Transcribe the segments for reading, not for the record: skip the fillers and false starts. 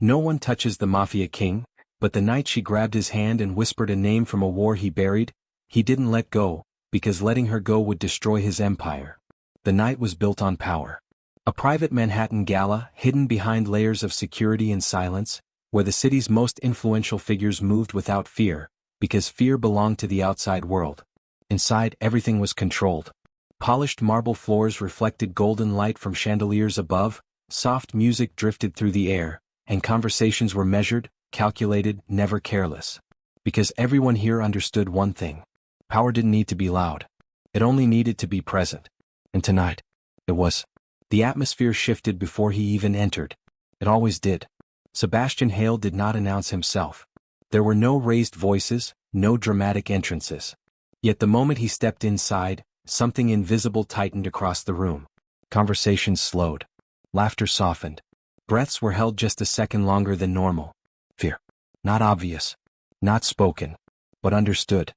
No one touches the Mafia King, but the night she grabbed his hand and whispered a name from a war he buried, he didn't let go, because letting her go would destroy his empire. The night was built on power. A private Manhattan gala, hidden behind layers of security and silence, where the city's most influential figures moved without fear, because fear belonged to the outside world. Inside, everything was controlled. Polished marble floors reflected golden light from chandeliers above, soft music drifted through the air, and conversations were measured, calculated, never careless. Because everyone here understood one thing. Power didn't need to be loud. It only needed to be present. And tonight, it was. The atmosphere shifted before he even entered. It always did. Sebastian Hale did not announce himself. There were no raised voices, no dramatic entrances. Yet the moment he stepped inside, something invisible tightened across the room. Conversations slowed. Laughter softened. Breaths were held just a second longer than normal. Fear. Not obvious. Not spoken. But understood.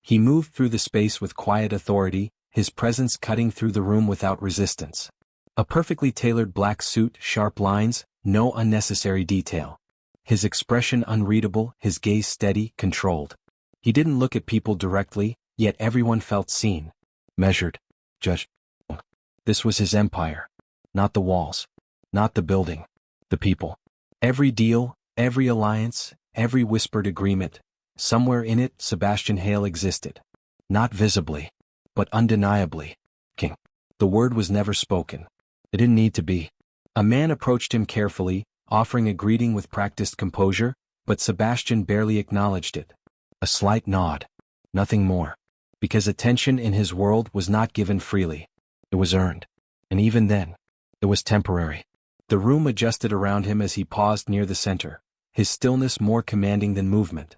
He moved through the space with quiet authority, his presence cutting through the room without resistance. A perfectly tailored black suit, sharp lines, no unnecessary detail. His expression unreadable, his gaze steady, controlled. He didn't look at people directly, yet everyone felt seen. Measured. Judged. This was his empire. Not the walls. Not the building. The people. Every deal, every alliance, every whispered agreement. Somewhere in it, Sebastian Hale existed. Not visibly, but undeniably. King. The word was never spoken. It didn't need to be. A man approached him carefully, offering a greeting with practiced composure, but Sebastian barely acknowledged it. A slight nod. Nothing more. Because attention in his world was not given freely. It was earned. And even then, it was temporary. The room adjusted around him as he paused near the center, his stillness more commanding than movement.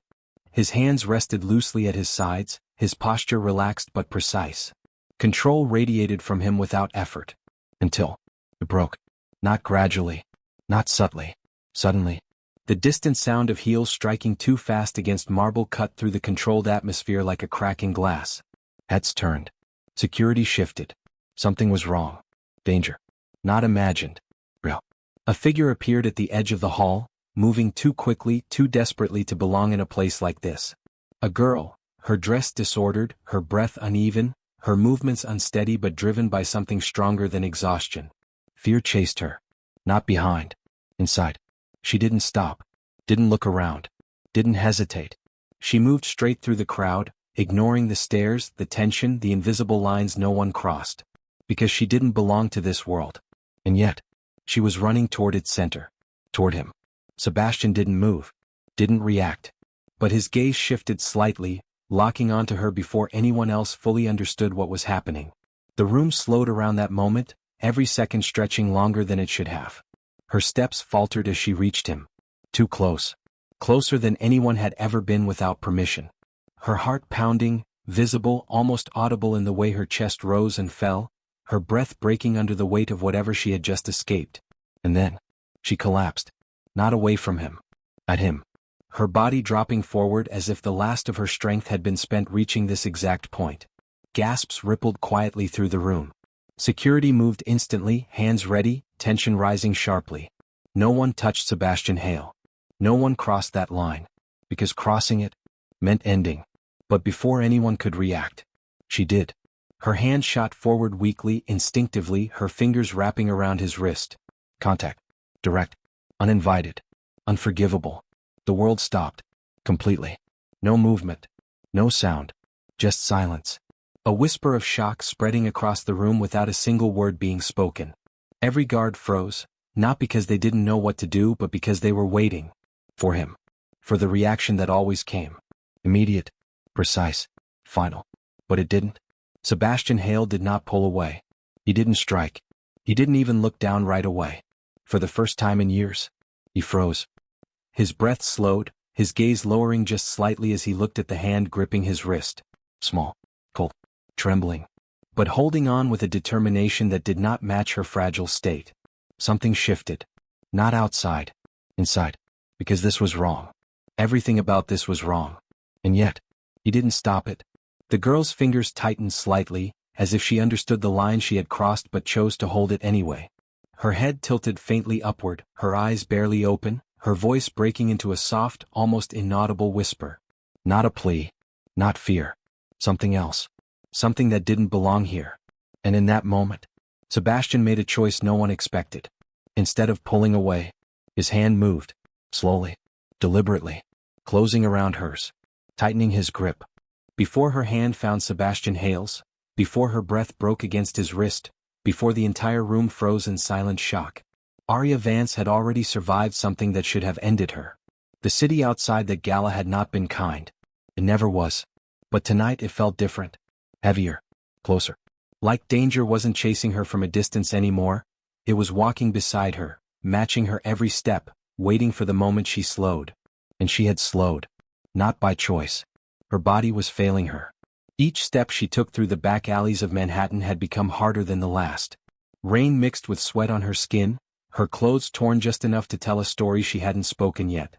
His hands rested loosely at his sides, his posture relaxed but precise. Control radiated from him without effort. Until it broke. Not gradually. Not subtly. Suddenly. The distant sound of heels striking too fast against marble cut through the controlled atmosphere like a crack in glass. Heads turned. Security shifted. Something was wrong. Danger. Not imagined. Real. A figure appeared at the edge of the hall, moving too quickly, too desperately to belong in a place like this. A girl, her dress disordered, her breath uneven, her movements unsteady but driven by something stronger than exhaustion. Fear chased her. Not behind. Inside. She didn't stop. Didn't look around. Didn't hesitate. She moved straight through the crowd, ignoring the stares, the tension, the invisible lines no one crossed. Because she didn't belong to this world. And yet, she was running toward its center. Toward him. Sebastian didn't move. Didn't react. But his gaze shifted slightly, locking onto her before anyone else fully understood what was happening. The room slowed around that moment, every second stretching longer than it should have. Her steps faltered as she reached him. Too close. Closer than anyone had ever been without permission. Her heart pounding, visible, almost audible in the way her chest rose and fell, her breath breaking under the weight of whatever she had just escaped. And then, she collapsed. Not away from him. At him. Her body dropping forward as if the last of her strength had been spent reaching this exact point. Gasps rippled quietly through the room. Security moved instantly, hands ready, tension rising sharply. No one touched Sebastian Hale. No one crossed that line. Because crossing it meant ending. But before anyone could react, she did. Her hand shot forward weakly, instinctively, her fingers wrapping around his wrist. Contact. Direct. Uninvited. Unforgivable. The world stopped. Completely. No movement. No sound. Just silence. A whisper of shock spreading across the room without a single word being spoken. Every guard froze, not because they didn't know what to do but because they were waiting. For him. For the reaction that always came. Immediate. Precise. Final. But it didn't. Sebastian Hale did not pull away. He didn't strike. He didn't even look down right away. For the first time in years, he froze. His breath slowed, his gaze lowering just slightly as he looked at the hand gripping his wrist. Small. Cold. Trembling. But holding on with a determination that did not match her fragile state. Something shifted. Not outside. Inside. Because this was wrong. Everything about this was wrong. And yet, he didn't stop it. The girl's fingers tightened slightly, as if she understood the line she had crossed but chose to hold it anyway. Her head tilted faintly upward, her eyes barely open, her voice breaking into a soft, almost inaudible whisper. Not a plea. Not fear. Something else. Something that didn't belong here. And in that moment, Sebastian made a choice no one expected. Instead of pulling away, his hand moved, slowly, deliberately, closing around hers, tightening his grip. Before her hand found Sebastian Hale's, before her breath broke against his wrist, before the entire room froze in silent shock, Arya Vance had already survived something that should have ended her. The city outside that gala had not been kind. It never was. But tonight it felt different. Heavier. Closer. Like danger wasn't chasing her from a distance anymore. It was walking beside her, matching her every step, waiting for the moment she slowed. And she had slowed. Not by choice. Her body was failing her. Each step she took through the back alleys of Manhattan had become harder than the last. Rain mixed with sweat on her skin, her clothes torn just enough to tell a story she hadn't spoken yet.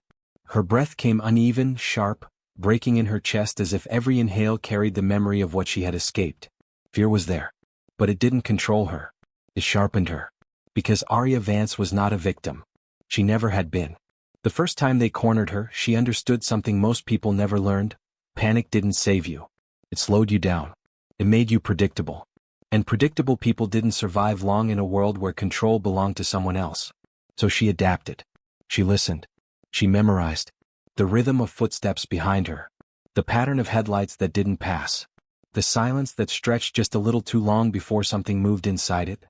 Her breath came uneven, sharp, breaking in her chest as if every inhale carried the memory of what she had escaped. Fear was there. But it didn't control her. It sharpened her. Because Arya Vance was not a victim. She never had been. The first time they cornered her, she understood something most people never learned. Panic didn't save you. It slowed you down. It made you predictable. And predictable people didn't survive long in a world where control belonged to someone else. So she adapted. She listened. She memorized. The rhythm of footsteps behind her. The pattern of headlights that didn't pass. The silence that stretched just a little too long before something moved inside it.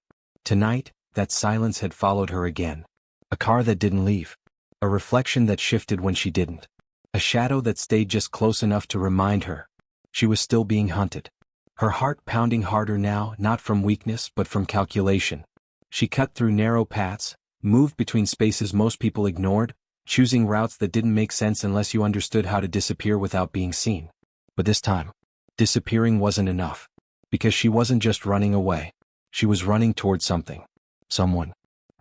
Tonight, that silence had followed her again. A car that didn't leave. A reflection that shifted when she didn't. A shadow that stayed just close enough to remind her. She was still being hunted. Her heart pounding harder now, not from weakness but from calculation. She cut through narrow paths, moved between spaces most people ignored, choosing routes that didn't make sense unless you understood how to disappear without being seen. But this time, disappearing wasn't enough. Because she wasn't just running away. She was running toward something. Someone.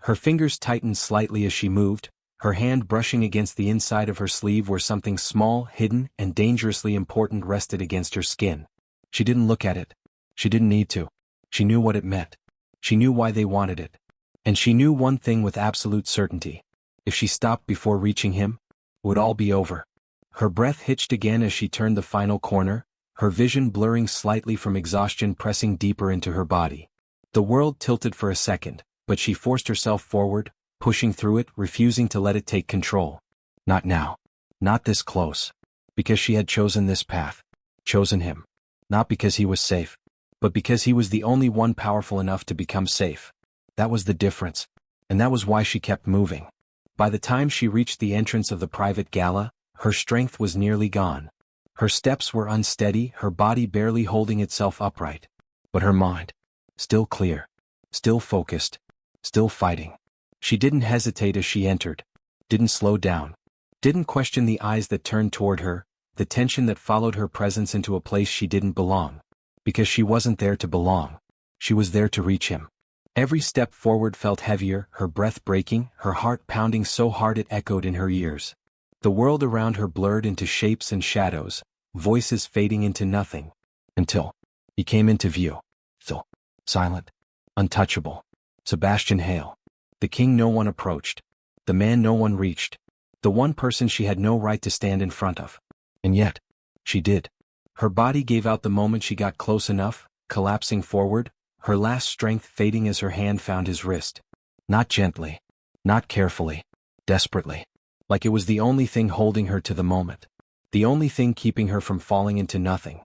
Her fingers tightened slightly as she moved, her hand brushing against the inside of her sleeve where something small, hidden, and dangerously important rested against her skin. She didn't look at it. She didn't need to. She knew what it meant. She knew why they wanted it. And she knew one thing with absolute certainty. If she stopped before reaching him, it would all be over. Her breath hitched again as she turned the final corner, her vision blurring slightly from exhaustion pressing deeper into her body. The world tilted for a second, but she forced herself forward, pushing through it, refusing to let it take control. Not now. Not this close. Because she had chosen this path. Chosen him. Not because he was safe, but because he was the only one powerful enough to become safe. That was the difference. And that was why she kept moving. By the time she reached the entrance of the private gala, her strength was nearly gone. Her steps were unsteady, her body barely holding itself upright. But her mind, still clear, still focused, still fighting. She didn't hesitate as she entered, didn't slow down, didn't question the eyes that turned toward her, the tension that followed her presence into a place she didn't belong. Because she wasn't there to belong. She was there to reach him. Every step forward felt heavier, her breath breaking, her heart pounding so hard it echoed in her ears. The world around her blurred into shapes and shadows, voices fading into nothing. Until he came into view. Still, silent, untouchable. Sebastian Hale. The king no one approached. The man no one reached. The one person she had no right to stand in front of. And yet, she did. Her body gave out the moment she got close enough, collapsing forward, her last strength fading as her hand found his wrist. Not gently. Not carefully. Desperately. Like it was the only thing holding her to the moment. The only thing keeping her from falling into nothing.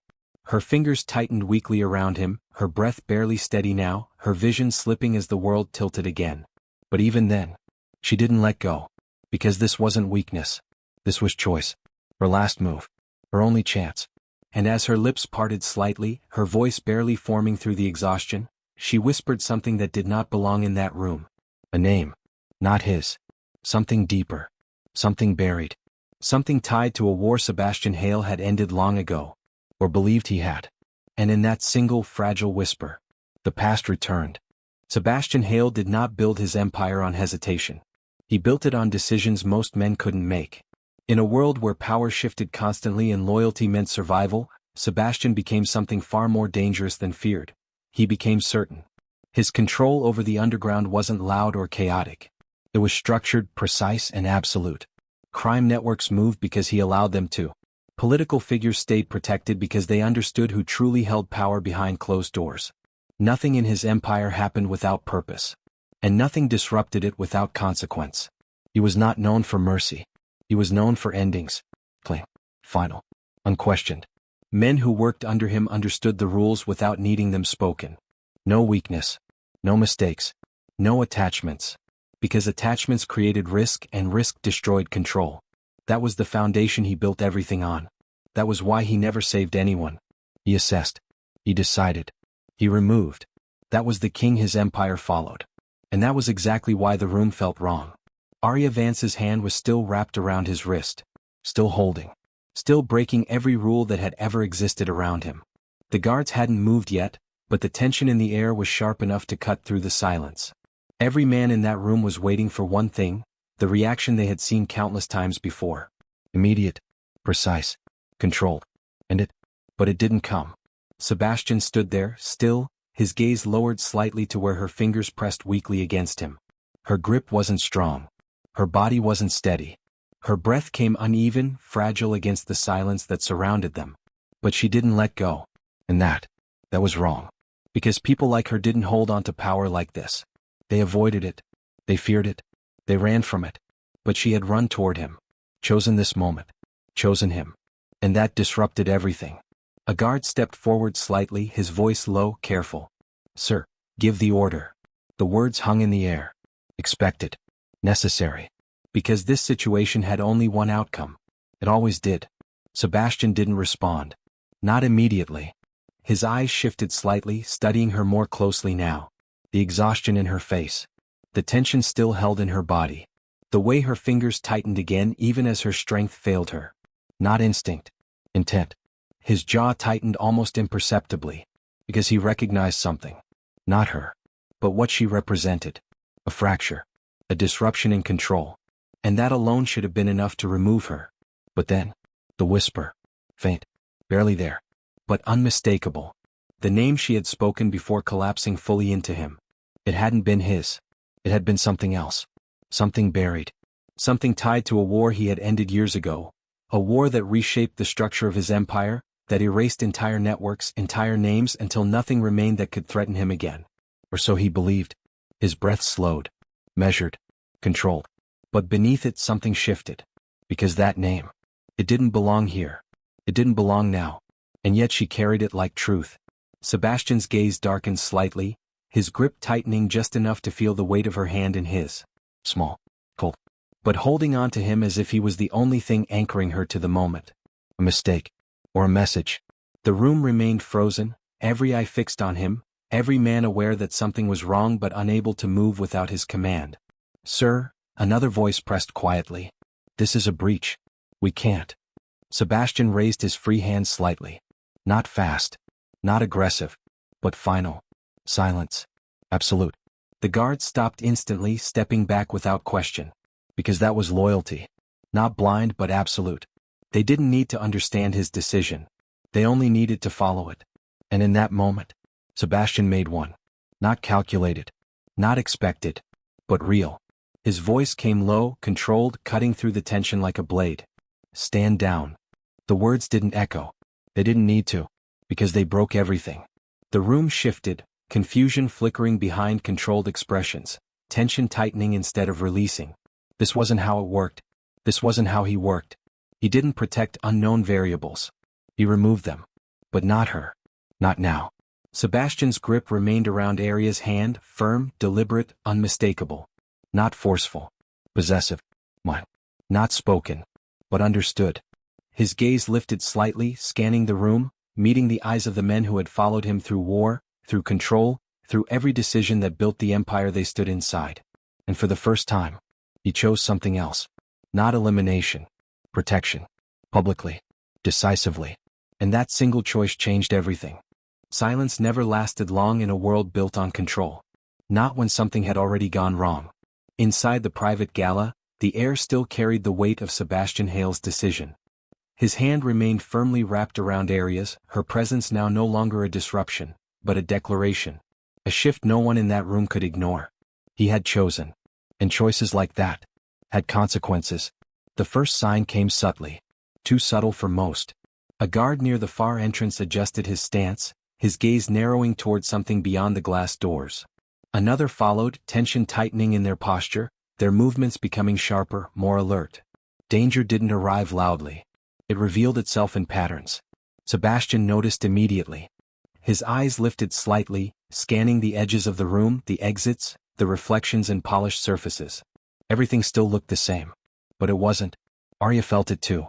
Her fingers tightened weakly around him, her breath barely steady now, her vision slipping as the world tilted again. But even then, she didn't let go. Because this wasn't weakness. This was choice. Her last move. Her only chance. And as her lips parted slightly, her voice barely forming through the exhaustion, she whispered something that did not belong in that room. A name. Not his. Something deeper. Something buried. Something tied to a war Sebastian Hale had ended long ago. Or believed he had. And in that single fragile whisper, the past returned. Sebastian Hale did not build his empire on hesitation. He built it on decisions most men couldn't make. In a world where power shifted constantly and loyalty meant survival, Sebastian became something far more dangerous than feared. He became certain. His control over the underground wasn't loud or chaotic. It was structured, precise, and absolute. Crime networks moved because he allowed them to. Political figures stayed protected because they understood who truly held power behind closed doors. Nothing in his empire happened without purpose. And nothing disrupted it without consequence. He was not known for mercy. He was known for endings. Plain, final, unquestioned. Men who worked under him understood the rules without needing them spoken. No weakness. No mistakes. No attachments. Because attachments created risk and risk destroyed control. That was the foundation he built everything on. That was why he never saved anyone. He assessed. He decided. He removed. That was the king his empire followed. And that was exactly why the room felt wrong. Arya Vance's hand was still wrapped around his wrist. Still holding. Still breaking every rule that had ever existed around him. The guards hadn't moved yet, but the tension in the air was sharp enough to cut through the silence. Every man in that room was waiting for one thing, the reaction they had seen countless times before. Immediate, precise, controlled. But it didn't come. Sebastian stood there, still, his gaze lowered slightly to where her fingers pressed weakly against him. Her grip wasn't strong. Her body wasn't steady. Her breath came uneven, fragile against the silence that surrounded them. But she didn't let go. And that was wrong. Because people like her didn't hold on to power like this. They avoided it. They feared it. They ran from it. But she had run toward him. Chosen this moment. Chosen him. And that disrupted everything. A guard stepped forward slightly, his voice low, careful. "Sir, give the order." The words hung in the air. Expected. Necessary. Because this situation had only one outcome. It always did. Sebastian didn't respond. Not immediately. His eyes shifted slightly, studying her more closely now. The exhaustion in her face. The tension still held in her body. The way her fingers tightened again even as her strength failed her. Not instinct. Intent. His jaw tightened almost imperceptibly. Because he recognized something. Not her. But what she represented. A fracture. A disruption in control. And that alone should have been enough to remove her. But then, the whisper. Faint. Barely there. But unmistakable. The name she had spoken before collapsing fully into him. It hadn't been his. It had been something else. Something buried. Something tied to a war he had ended years ago. A war that reshaped the structure of his empire, that erased entire networks, entire names until nothing remained that could threaten him again. Or so he believed. His breath slowed. Measured. Controlled. But beneath it something shifted. Because that name. It didn't belong here. It didn't belong now. And yet she carried it like truth. Sebastian's gaze darkened slightly, his grip tightening just enough to feel the weight of her hand in his. Small. Cold. But holding on to him as if he was the only thing anchoring her to the moment. A mistake. Or a message. The room remained frozen, every eye fixed on him, every man aware that something was wrong but unable to move without his command. "Sir," another voice pressed quietly. "This is a breach. We can't." Sebastian raised his free hand slightly. Not fast. Not aggressive. But final. Silence. Absolute. The guard stopped instantly, stepping back without question. Because that was loyalty. Not blind but absolute. They didn't need to understand his decision. They only needed to follow it. And in that moment, Sebastian made one. Not calculated. Not expected. But real. His voice came low, controlled, cutting through the tension like a blade. "Stand down." The words didn't echo. They didn't need to. Because they broke everything. The room shifted, confusion flickering behind controlled expressions, tension tightening instead of releasing. This wasn't how it worked. This wasn't how he worked. He didn't protect unknown variables. He removed them. But not her. Not now. Sebastian's grip remained around Arya's hand, firm, deliberate, unmistakable. Not forceful. Possessive. Mine. Not spoken. But understood. His gaze lifted slightly, scanning the room, meeting the eyes of the men who had followed him through war, through control, through every decision that built the empire they stood inside. And for the first time, he chose something else. Not elimination. Protection. Publicly. Decisively. And that single choice changed everything. Silence never lasted long in a world built on control. Not when something had already gone wrong. Inside the private gala, the air still carried the weight of Sebastian Hale's decision. His hand remained firmly wrapped around Arya's, her presence now no longer a disruption, but a declaration. A shift no one in that room could ignore. He had chosen. And choices like that had consequences. The first sign came subtly. Too subtle for most. A guard near the far entrance adjusted his stance, his gaze narrowing toward something beyond the glass doors. Another followed, tension tightening in their posture, their movements becoming sharper, more alert. Danger didn't arrive loudly. It revealed itself in patterns. Sebastian noticed immediately. His eyes lifted slightly, scanning the edges of the room, the exits, the reflections and polished surfaces. Everything still looked the same. But it wasn't. Arya felt it too.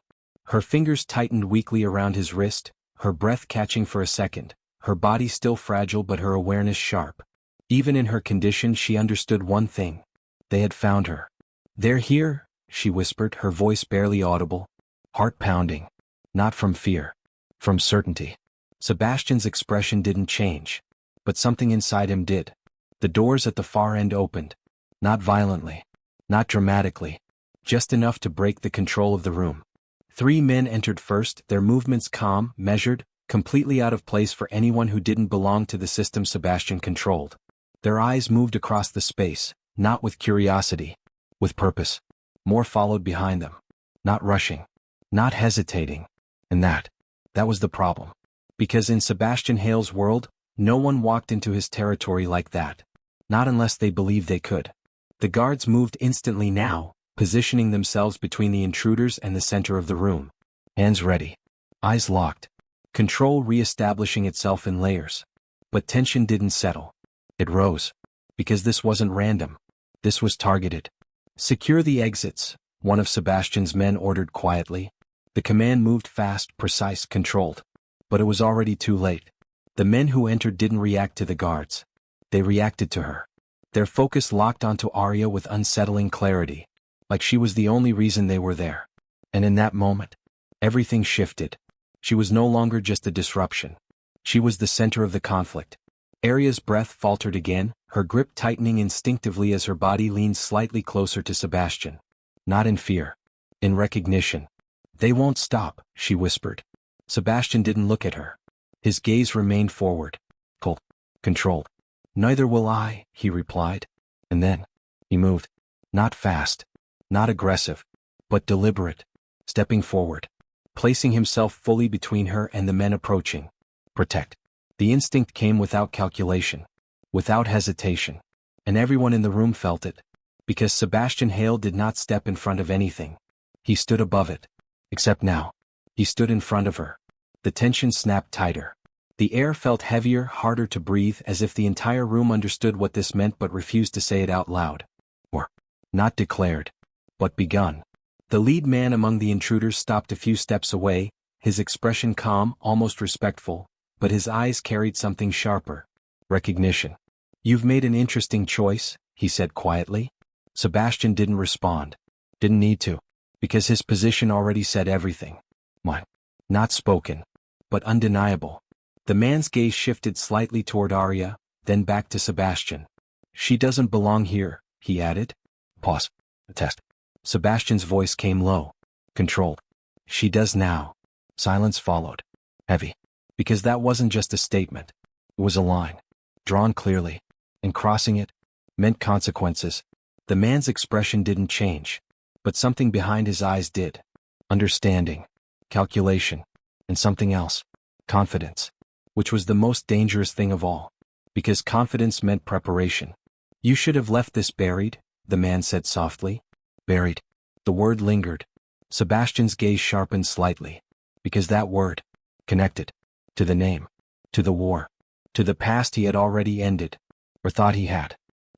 Her fingers tightened weakly around his wrist, her breath catching for a second, her body still fragile but her awareness sharp. Even in her condition she understood one thing. They had found her. "They're here," she whispered, her voice barely audible. Heart pounding. Not from fear. From certainty. Sebastian's expression didn't change. But something inside him did. The doors at the far end opened. Not violently. Not dramatically. Just enough to break the control of the room. 3 men entered first, their movements calm, measured, completely out of place for anyone who didn't belong to the system Sebastian controlled. Their eyes moved across the space, not with curiosity, with purpose. More followed behind them. Not rushing. Not hesitating. And that was the problem. Because in Sebastian Hale's world, no one walked into his territory like that. Not unless they believed they could. The guards moved instantly now, positioning themselves between the intruders and the center of the room. Hands ready. Eyes locked. Control re-establishing itself in layers. But tension didn't settle. It rose. Because this wasn't random. This was targeted. "Secure the exits," one of Sebastian's men ordered quietly. The command moved fast, precise, controlled. But it was already too late. The men who entered didn't react to the guards. They reacted to her. Their focus locked onto Arya with unsettling clarity. Like she was the only reason they were there. And in that moment, everything shifted. She was no longer just a disruption. She was the center of the conflict. Arya's breath faltered again, her grip tightening instinctively as her body leaned slightly closer to Sebastian. Not in fear. In recognition. "They won't stop," she whispered. Sebastian didn't look at her. His gaze remained forward. Cold. Controlled. "Neither will I," he replied. And then, he moved. Not fast. Not aggressive. But deliberate. Stepping forward. Placing himself fully between her and the men approaching. Protect. The instinct came without calculation. Without hesitation. And everyone in the room felt it. Because Sebastian Hale did not step in front of anything. He stood above it. Except now. He stood in front of her. The tension snapped tighter. The air felt heavier, harder to breathe, as if the entire room understood what this meant but refused to say it out loud. Or, not declared, but begun. The lead man among the intruders stopped a few steps away, his expression calm, almost respectful, but his eyes carried something sharper. Recognition. "You've made an interesting choice," he said quietly. Sebastian didn't respond. Didn't need to. Because his position already said everything. What? Not spoken. But undeniable. The man's gaze shifted slightly toward Arya, then back to Sebastian. "She doesn't belong here," he added. Pause. Test. Sebastian's voice came low. Controlled. "She does now." Silence followed. Heavy. Because that wasn't just a statement. It was a line. Drawn clearly. And crossing it meant consequences. The man's expression didn't change. But something behind his eyes did. Understanding. Calculation. And something else. Confidence. Which was the most dangerous thing of all. Because confidence meant preparation. "You should have left this buried," the man said softly. Buried. The word lingered. Sebastian's gaze sharpened slightly. Because that word. Connected. To the name. To the war. To the past he had already ended. Or thought he had.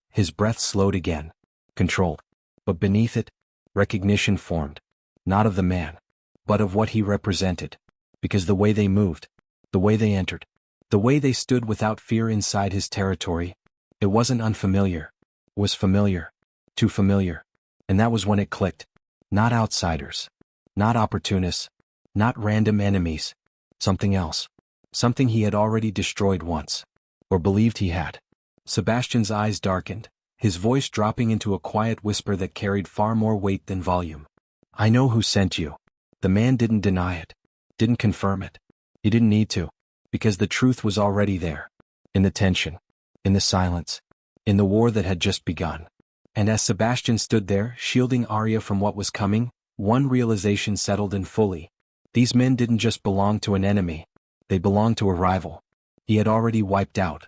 His breath slowed again. Controlled. But beneath it, recognition formed. Not of the man. But of what he represented. Because the way they moved. The way they entered. The way they stood without fear inside his territory. It wasn't unfamiliar. It was familiar. Too familiar. And that was when it clicked. Not outsiders. Not opportunists. Not random enemies. Something else. Something he had already destroyed once. Or believed he had. Sebastian's eyes darkened, his voice dropping into a quiet whisper that carried far more weight than volume. "I know who sent you." The man didn't deny it. Didn't confirm it. He didn't need to. Because the truth was already there. In the tension. In the silence. In the war that had just begun. And as Sebastian stood there, shielding Arya from what was coming, one realization settled in fully. These men didn't just belong to an enemy, they belonged to a rival. He had already wiped out.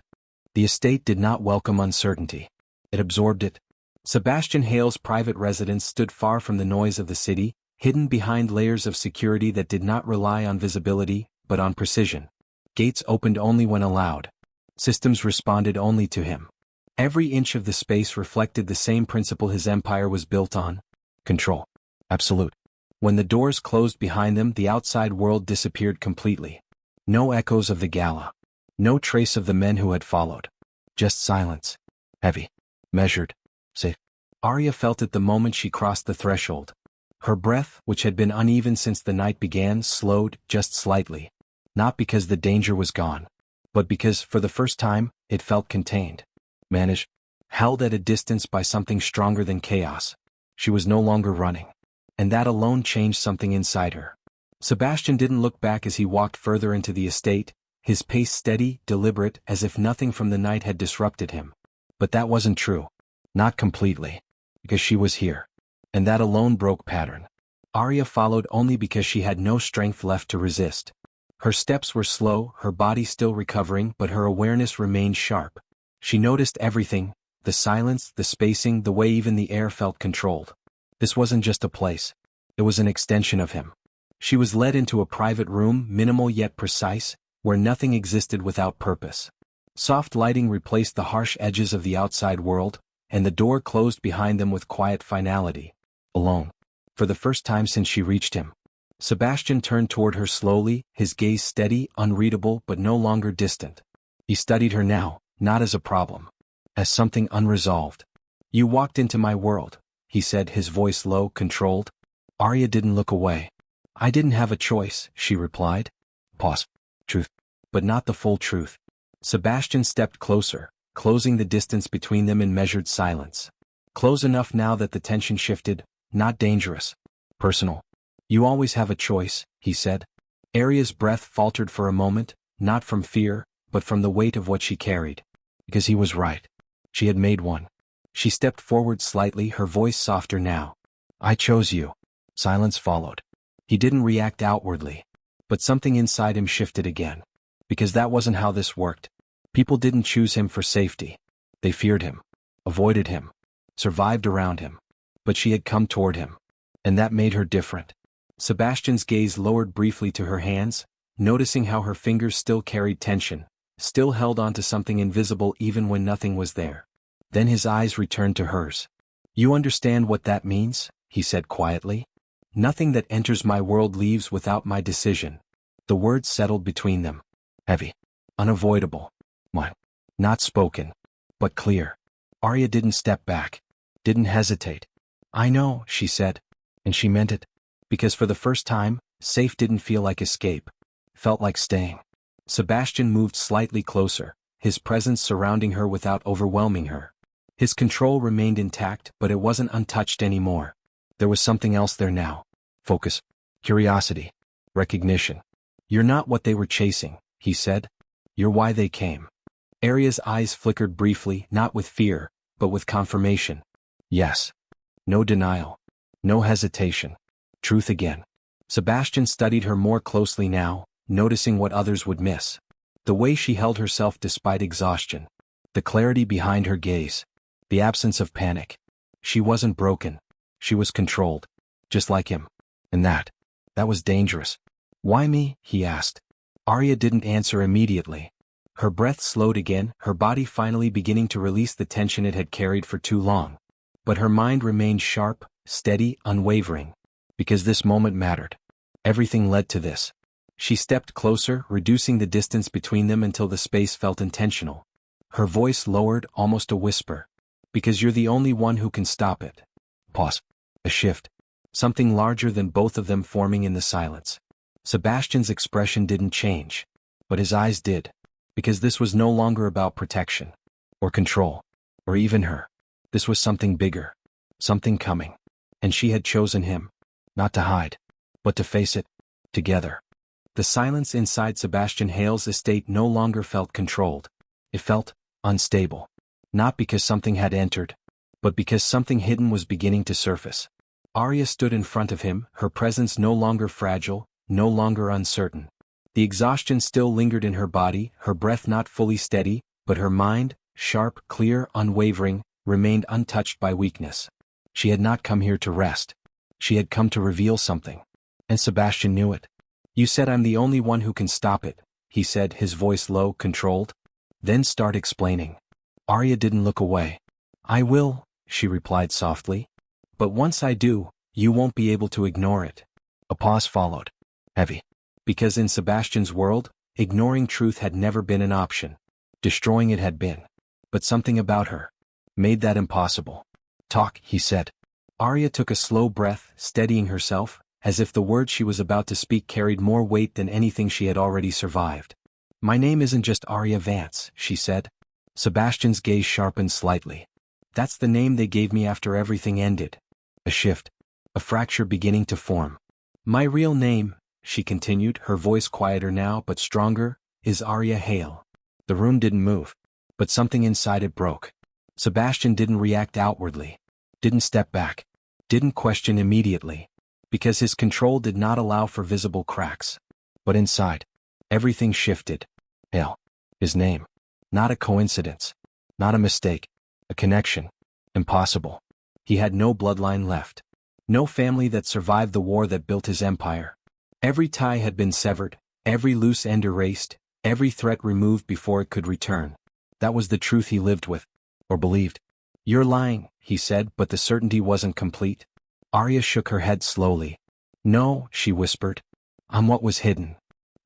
The estate did not welcome uncertainty. It absorbed it. Sebastian Hale's private residence stood far from the noise of the city, hidden behind layers of security that did not rely on visibility, but on precision. Gates opened only when allowed. Systems responded only to him. Every inch of the space reflected the same principle his empire was built on: control. Absolute. When the doors closed behind them, the outside world disappeared completely. No echoes of the gala. No trace of the men who had followed. Just silence. Heavy. Measured. Safe. Arya felt it the moment she crossed the threshold. Her breath, which had been uneven since the night began, slowed just slightly. Not because the danger was gone, but because, for the first time, it felt contained. Managed. Held at a distance by something stronger than chaos. She was no longer running. And that alone changed something inside her. Sebastian didn't look back as he walked further into the estate, his pace steady, deliberate, as if nothing from the night had disrupted him. But that wasn't true. Not completely. Because she was here. And that alone broke pattern. Arya followed only because she had no strength left to resist. Her steps were slow, her body still recovering, but her awareness remained sharp. She noticed everything: the silence, the spacing, the way even the air felt controlled. This wasn't just a place. It was an extension of him. She was led into a private room, minimal yet precise, where nothing existed without purpose. Soft lighting replaced the harsh edges of the outside world, and the door closed behind them with quiet finality. Alone. For the first time since she reached him. Sebastian turned toward her slowly, his gaze steady, unreadable, but no longer distant. He studied her now, not as a problem. As something unresolved. "You walked into my world," he said, his voice low, controlled. Arya didn't look away. "I didn't have a choice," she replied. Pause. Truth. But not the full truth. Sebastian stepped closer, closing the distance between them in measured silence. Close enough now that the tension shifted, not dangerous. Personal. "You always have a choice," he said. Arya's breath faltered for a moment, not from fear, but from the weight of what she carried. Because he was right. She had made one. She stepped forward slightly, her voice softer now. "I chose you." Silence followed. He didn't react outwardly. But something inside him shifted again. Because that wasn't how this worked. People didn't choose him for safety. They feared him. Avoided him. Survived around him. But she had come toward him. And that made her different. Sebastian's gaze lowered briefly to her hands, noticing how her fingers still carried tension, still held onto something invisible even when nothing was there. Then his eyes returned to hers. "You understand what that means?" he said quietly. "Nothing that enters my world leaves without my decision." The words settled between them. Heavy. Unavoidable. Mine. Not spoken. But clear. Arya didn't step back. Didn't hesitate. "I know," she said. And she meant it. Because for the first time, safe didn't feel like escape. Felt like staying. Sebastian moved slightly closer, his presence surrounding her without overwhelming her. His control remained intact, but it wasn't untouched anymore. There was something else there now. Focus. Curiosity. Recognition. "You're not what they were chasing," he said. "You're why they came." Arya's eyes flickered briefly, not with fear, but with confirmation. Yes. No denial. No hesitation. Truth again. Sebastian studied her more closely now, noticing what others would miss. The way she held herself despite exhaustion. The clarity behind her gaze. The absence of panic. She wasn't broken. She was controlled. Just like him. And that was dangerous. "Why me?" he asked. Arya didn't answer immediately. Her breath slowed again, her body finally beginning to release the tension it had carried for too long. But her mind remained sharp, steady, unwavering. Because this moment mattered. Everything led to this. She stepped closer, reducing the distance between them until the space felt intentional. Her voice lowered, almost a whisper. "Because you're the only one who can stop it." Pause. A shift. Something larger than both of them forming in the silence. Sebastian's expression didn't change. But his eyes did. Because this was no longer about protection. Or control. Or even her. This was something bigger. Something coming. And she had chosen him. Not to hide. But to face it. Together. The silence inside Sebastian Hale's estate no longer felt controlled. It felt unstable. Not because something had entered, but because something hidden was beginning to surface. Arya stood in front of him, her presence no longer fragile, no longer uncertain. The exhaustion still lingered in her body, her breath not fully steady, but her mind, sharp, clear, unwavering, remained untouched by weakness. She had not come here to rest. She had come to reveal something. And Sebastian knew it. "You said I'm the only one who can stop it," he said, his voice low, controlled. "Then start explaining." Arya didn't look away. "I will," she replied softly. "But once I do, you won't be able to ignore it." A pause followed. Heavy. Because in Sebastian's world, ignoring truth had never been an option. Destroying it had been. But something about her made that impossible. "Talk," he said. Arya took a slow breath, steadying herself, as if the words she was about to speak carried more weight than anything she had already survived. "My name isn't just Arya Vance," she said. Sebastian's gaze sharpened slightly. "That's the name they gave me after everything ended." A shift. A fracture beginning to form. "My real name," she continued, her voice quieter now but stronger, "is Arya Hale." The room didn't move. But something inside it broke. Sebastian didn't react outwardly. Didn't step back. Didn't question immediately. Because his control did not allow for visible cracks. But inside, everything shifted. Hale. His name. Not a coincidence. Not a mistake. A connection. Impossible. He had no bloodline left. No family that survived the war that built his empire. Every tie had been severed, every loose end erased, every threat removed before it could return. That was the truth he lived with. Or believed. "You're lying," he said, but the certainty wasn't complete. Arya shook her head slowly. "No," she whispered. "I'm what was hidden."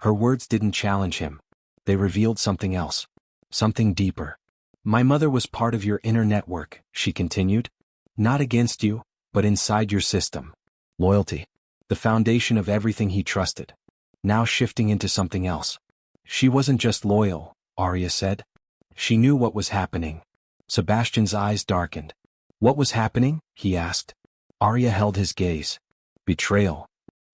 Her words didn't challenge him. They revealed something else. Something deeper. "My mother was part of your inner network," she continued. "Not against you, but inside your system. Loyalty. The foundation of everything he trusted. Now shifting into something else." "She wasn't just loyal," Arya said. "She knew what was happening." Sebastian's eyes darkened. "What was happening?" he asked. Arya held his gaze. "Betrayal."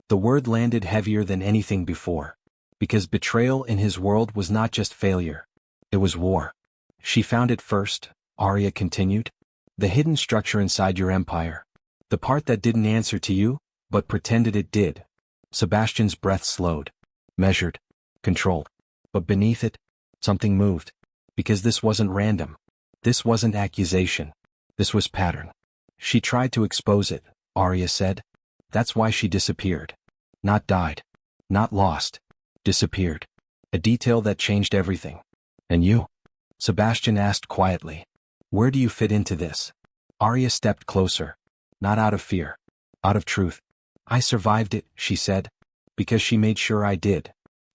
The word landed heavier than anything before. Because betrayal in his world was not just failure. It was war. "She found it first," Arya continued. "The hidden structure inside your empire. The part that didn't answer to you, but pretended it did." Sebastian's breath slowed. Measured. Controlled. But beneath it, something moved. Because this wasn't random. This wasn't accusation. This was pattern. "She tried to expose it," Arya said. "That's why she disappeared. Not died. Not lost. Disappeared. A detail that changed everything." "And you?" Sebastian asked quietly. "Where do you fit into this?" Arya stepped closer. Not out of fear. Out of truth. "I survived it," she said. "Because she made sure I did."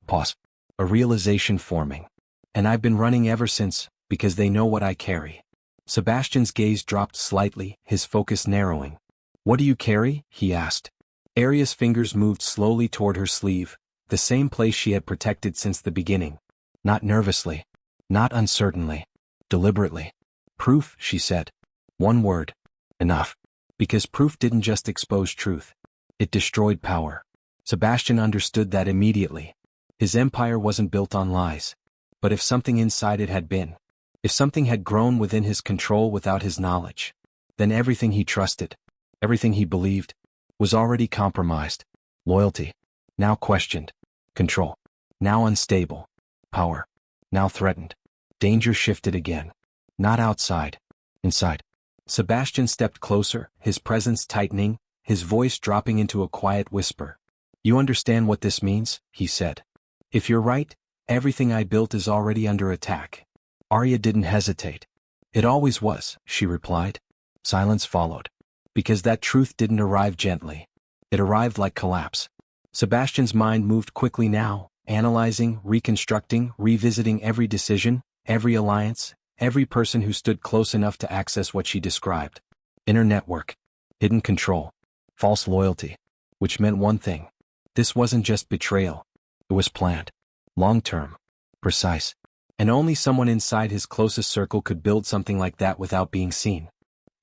Pause. A realization forming. "And I've been running ever since, because they know what I carry." Sebastian's gaze dropped slightly, his focus narrowing. "What do you carry?" he asked. Arya's fingers moved slowly toward her sleeve, the same place she had protected since the beginning. Not nervously. Not uncertainly. Deliberately. "Proof," she said. One word. Enough. Because proof didn't just expose truth. It destroyed power. Sebastian understood that immediately. His empire wasn't built on lies. But if something inside it had been, if something had grown within his control without his knowledge, then everything he trusted, everything he believed, was already compromised. Loyalty. Now questioned. Control. Now unstable. Power. Now threatened. Danger shifted again. Not outside. Inside. Sebastian stepped closer, his presence tightening, his voice dropping into a quiet whisper. "You understand what this means?" he said. "If you're right, everything I built is already under attack." Arya didn't hesitate. "It always was," she replied. Silence followed. Because that truth didn't arrive gently. It arrived like collapse. Sebastian's mind moved quickly now, analyzing, reconstructing, revisiting every decision, every alliance, every person who stood close enough to access what she described. Inner network. Hidden control. False loyalty. Which meant one thing. This wasn't just betrayal. It was planned. Long-term. Precise. And only someone inside his closest circle could build something like that without being seen.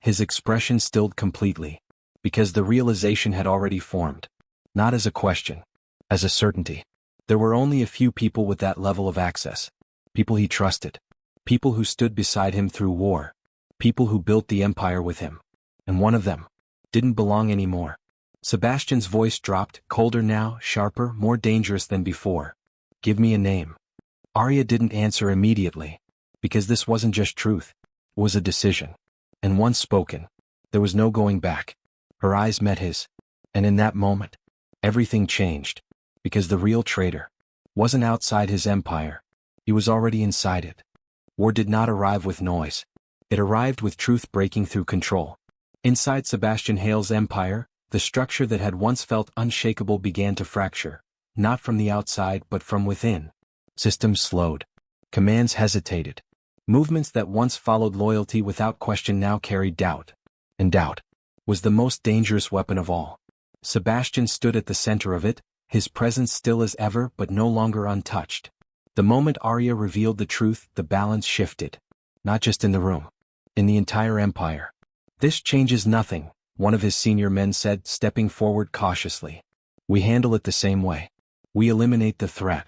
His expression stilled completely. Because the realization had already formed. Not as a question. As a certainty. There were only a few people with that level of access. People he trusted. People who stood beside him through war. People who built the empire with him. And one of them didn't belong anymore. Sebastian's voice dropped, colder now, sharper, more dangerous than before. Give me a name. Arya didn't answer immediately, because this wasn't just truth, it was a decision. And once spoken, there was no going back. Her eyes met his, and in that moment, everything changed, because the real traitor wasn't outside his empire, he was already inside it. War did not arrive with noise. It arrived with truth breaking through control. Inside Sebastian Hale's empire, the structure that had once felt unshakable began to fracture, not from the outside but from within. Systems slowed. Commands hesitated. Movements that once followed loyalty without question now carried doubt. And doubt was the most dangerous weapon of all. Sebastian stood at the center of it, his presence still as ever but no longer untouched. The moment Arya revealed the truth, the balance shifted. Not just in the room, in the entire empire. This changes nothing, one of his senior men said, stepping forward cautiously. We handle it the same way. We eliminate the threat.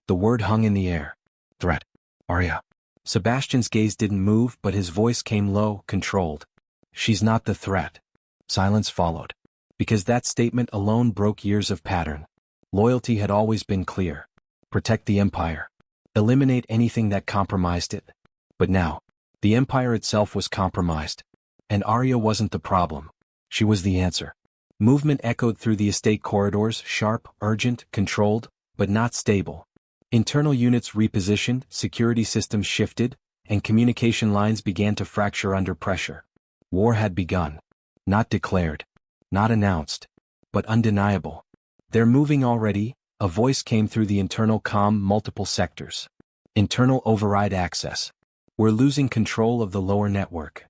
The word hung in the air. Threat. Arya. Sebastian's gaze didn't move, but his voice came low, controlled. She's not the threat. Silence followed. Because that statement alone broke years of pattern. Loyalty had always been clear. Protect the empire. Eliminate anything that compromised it. But now, the empire itself was compromised. And Arya wasn't the problem. She was the answer. Movement echoed through the estate corridors, sharp, urgent, controlled, but not stable. Internal units repositioned, security systems shifted, and communication lines began to fracture under pressure. War had begun. Not declared. Not announced. But undeniable. They're moving already, a voice came through the internal comm, multiple sectors. Internal override access. We're losing control of the lower network.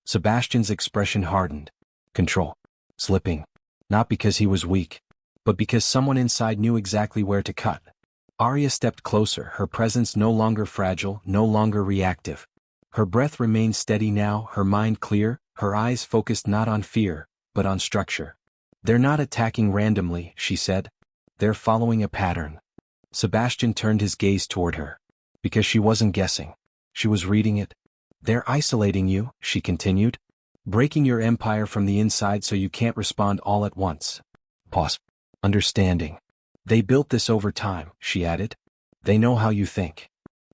Sebastian's expression hardened. Control. Slipping. Not because he was weak, but because someone inside knew exactly where to cut. Arya stepped closer, her presence no longer fragile, no longer reactive. Her breath remained steady now, her mind clear, her eyes focused not on fear, but on structure. They're not attacking randomly, she said. They're following a pattern. Sebastian turned his gaze toward her. Because she wasn't guessing. She was reading it. They're isolating you, she continued. Breaking your empire from the inside so you can't respond all at once. Pause. Understanding. They built this over time, she added. They know how you think.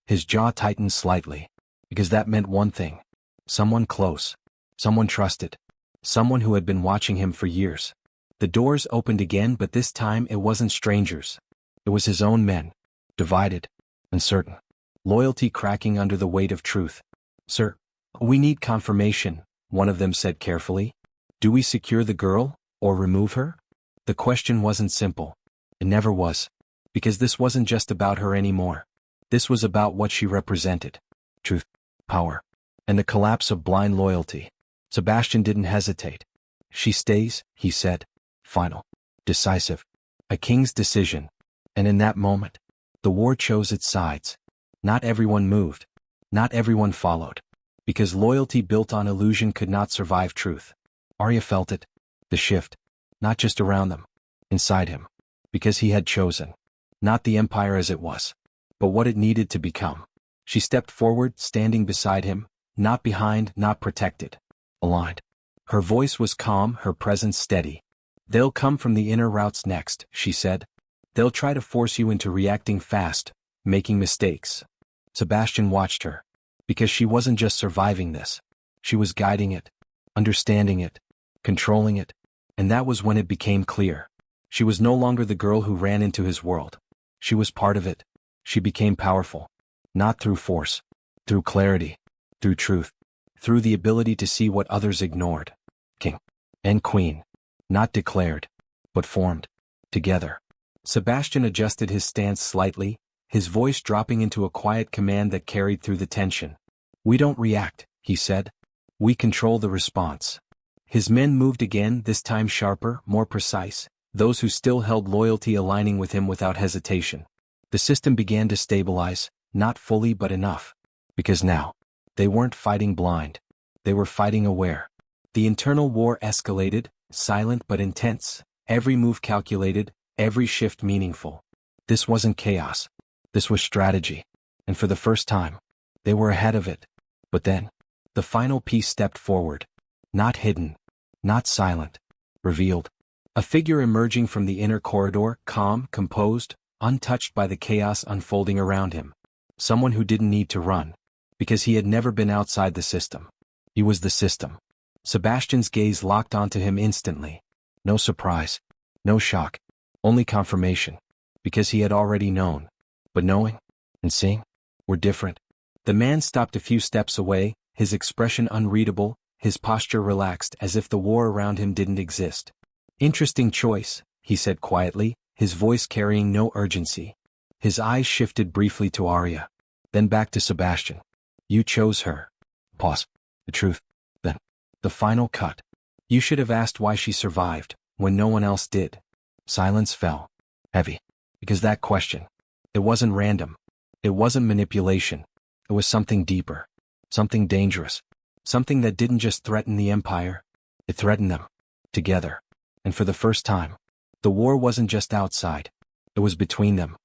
His jaw tightened slightly. Because that meant one thing. Someone close. Someone trusted. Someone who had been watching him for years. The doors opened again, but this time it wasn't strangers. It was his own men. Divided. Uncertain. Loyalty cracking under the weight of truth. Sir, we need confirmation, one of them said carefully. Do we secure the girl, or remove her? The question wasn't simple. It never was. Because this wasn't just about her anymore. This was about what she represented. Truth, power, and the collapse of blind loyalty. Sebastian didn't hesitate. She stays, he said. Final. Decisive. A king's decision. And in that moment, the war chose its sides. Not everyone moved. Not everyone followed. Because loyalty built on illusion could not survive truth. Arya felt it. The shift. Not just around them. Inside him. Because he had chosen. Not the empire as it was. But what it needed to become. She stepped forward, standing beside him. Not behind, not protected. Aligned. Her voice was calm, her presence steady. They'll come from the inner routes next, she said. They'll try to force you into reacting fast, making mistakes. Sebastian watched her. Because she wasn't just surviving this. She was guiding it, understanding it, controlling it. And that was when it became clear. She was no longer the girl who ran into his world. She was part of it. She became powerful. Not through force. Through clarity. Through truth. Through the ability to see what others ignored. King. And queen. Not declared. But formed. Together. Sebastian adjusted his stance slightly, his voice dropping into a quiet command that carried through the tension. We don't react, he said. We control the response. His men moved again, this time sharper, more precise, those who still held loyalty aligning with him without hesitation. The system began to stabilize, not fully but enough. Because now, they weren't fighting blind. They were fighting aware. The internal war escalated, silent but intense, every move calculated, every shift meaningful. This wasn't chaos. This was strategy. And for the first time, they were ahead of it. But then, the final piece stepped forward. Not hidden. Not silent. Revealed. A figure emerging from the inner corridor, calm, composed, untouched by the chaos unfolding around him. Someone who didn't need to run. Because he had never been outside the system. He was the system. Sebastian's gaze locked onto him instantly. No surprise. No shock. Only confirmation. Because he had already known. But knowing and seeing were different. The man stopped a few steps away, his expression unreadable, his posture relaxed as if the war around him didn't exist. Interesting choice, he said quietly, his voice carrying no urgency. His eyes shifted briefly to Arya. Then back to Sebastian. You chose her. Pause. The truth. Then. The final cut. You should have asked why she survived, when no one else did. Silence fell. Heavy. Because that question. It wasn't random. It wasn't manipulation. It was something deeper. Something dangerous. Something that didn't just threaten the Empire. It threatened them. Together. And for the first time. The war wasn't just outside. It was between them.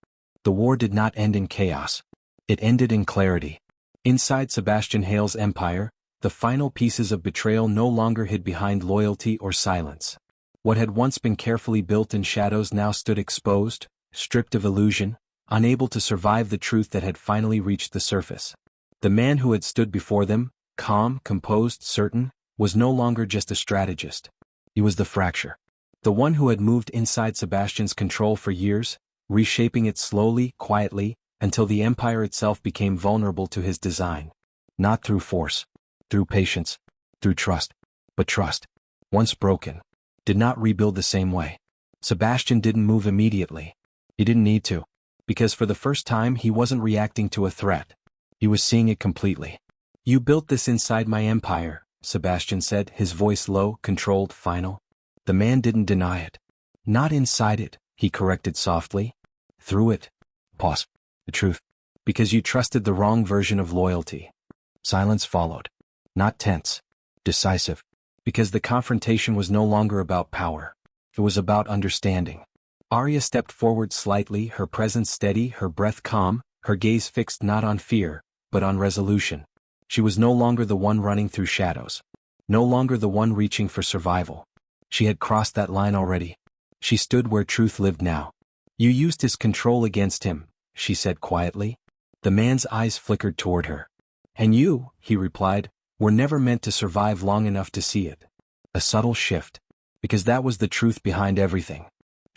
The war did not end in chaos. It ended in clarity. Inside Sebastian Hale's empire, the final pieces of betrayal no longer hid behind loyalty or silence. What had once been carefully built in shadows now stood exposed, stripped of illusion, unable to survive the truth that had finally reached the surface. The man who had stood before them, calm, composed, certain, was no longer just a strategist. He was the fracture. The one who had moved inside Sebastian's control for years, reshaping it slowly, quietly, until the empire itself became vulnerable to his design. Not through force. Through patience. Through trust. But trust, once broken, did not rebuild the same way. Sebastian didn't move immediately. He didn't need to. Because for the first time he wasn't reacting to a threat. He was seeing it completely. You built this inside my empire, Sebastian said, his voice low, controlled, final. The man didn't deny it. Not inside it, he corrected softly. Through it. Pause. The truth. Because you trusted the wrong version of loyalty. Silence followed. Not tense. Decisive. Because the confrontation was no longer about power. It was about understanding. Arya stepped forward slightly, her presence steady, her breath calm, her gaze fixed not on fear, but on resolution. She was no longer the one running through shadows. No longer the one reaching for survival. She had crossed that line already. She stood where truth lived now. You used his control against him, she said quietly. The man's eyes flickered toward her. And you, he replied, were never meant to survive long enough to see it. A subtle shift. Because that was the truth behind everything.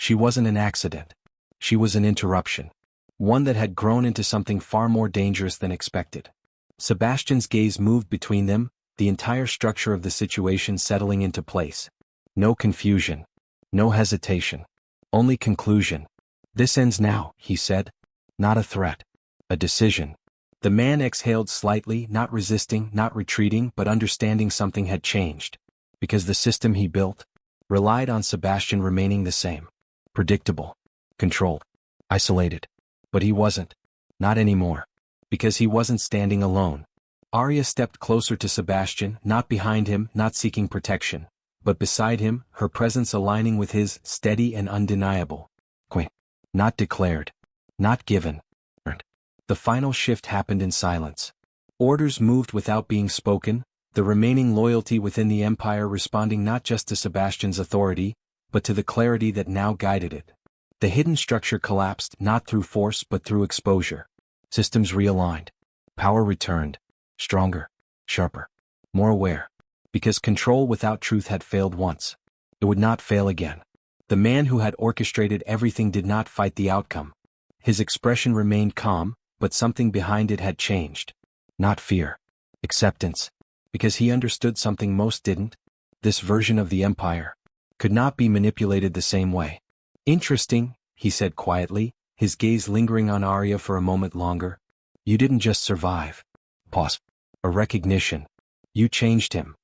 She wasn't an accident. She was an interruption. One that had grown into something far more dangerous than expected. Sebastian's gaze moved between them, the entire structure of the situation settling into place. No confusion. No hesitation. Only conclusion. This ends now, he said. Not a threat. A decision. The man exhaled slightly, not resisting, not retreating, but understanding something had changed. Because the system he built relied on Sebastian remaining the same. Predictable. Controlled. Isolated. But he wasn't. Not anymore. Because he wasn't standing alone. Arya stepped closer to Sebastian, not behind him, not seeking protection, but beside him, her presence aligning with his, steady and undeniable. Queen. Not declared. Not given. Earned. The final shift happened in silence. Orders moved without being spoken, the remaining loyalty within the empire responding not just to Sebastian's authority, but to the clarity that now guided it. The hidden structure collapsed not through force but through exposure. Systems realigned. Power returned. Stronger. Sharper. More aware. Because control without truth had failed once. It would not fail again. The man who had orchestrated everything did not fight the outcome. His expression remained calm, but something behind it had changed. Not fear. Acceptance. Because he understood something most didn't. This version of the empire could not be manipulated the same way. Interesting, he said quietly, his gaze lingering on Arya for a moment longer. You didn't just survive. Pause. A recognition. You changed him.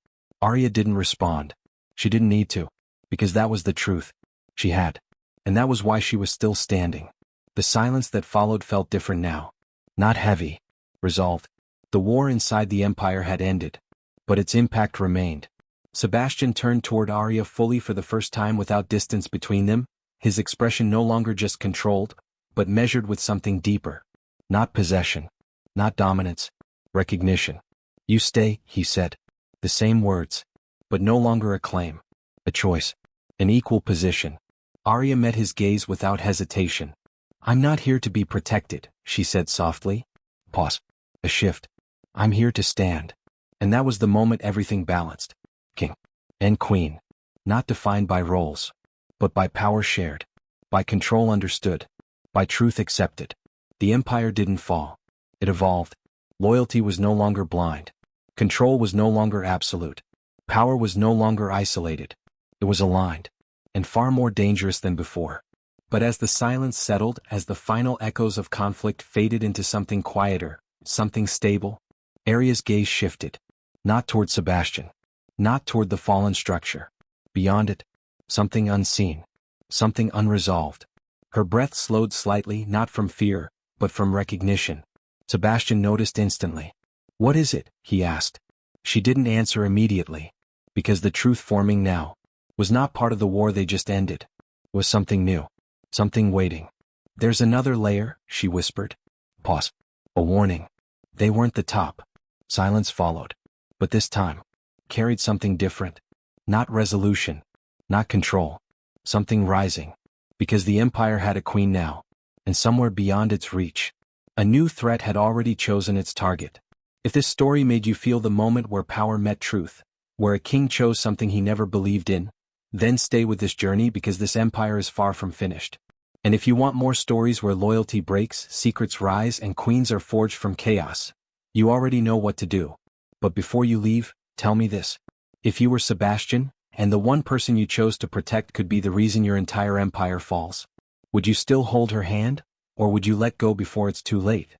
Arya didn't respond. She didn't need to. Because that was the truth. She had. And that was why she was still standing. The silence that followed felt different now. Not heavy. Resolved. The war inside the empire had ended. But its impact remained. Sebastian turned toward Arya fully for the first time without distance between them, his expression no longer just controlled, but measured with something deeper. Not possession. Not dominance. Recognition. You stay, he said. The same words. But no longer a claim. A choice. An equal position. Arya met his gaze without hesitation. I'm not here to be protected, she said softly. Pause. A shift. I'm here to stand. And that was the moment everything balanced. King. And queen. Not defined by roles. But by power shared. By control understood. By truth accepted. The empire didn't fall. It evolved. Loyalty was no longer blind. Control was no longer absolute. Power was no longer isolated. It was aligned. And far more dangerous than before. But as the silence settled, as the final echoes of conflict faded into something quieter, something stable, Arya's gaze shifted. Not toward Sebastian. Not toward the fallen structure. Beyond it, something unseen. Something unresolved. Her breath slowed slightly, not from fear, but from recognition. Sebastian noticed instantly. What is it? He asked. She didn't answer immediately. Because the truth forming now was not part of the war they just ended. It was something new. Something waiting. There's another layer, she whispered. Pause. A warning. They weren't the top. Silence followed. But this time, carried something different. Not resolution. Not control. Something rising. Because the empire had a queen now. And somewhere beyond its reach, a new threat had already chosen its target. If this story made you feel the moment where power met truth, where a king chose something he never believed in, then stay with this journey because this empire is far from finished. And if you want more stories where loyalty breaks, secrets rise, and queens are forged from chaos, you already know what to do. But before you leave, tell me this. If you were Sebastian, and the one person you chose to protect could be the reason your entire empire falls, would you still hold her hand, or would you let go before it's too late?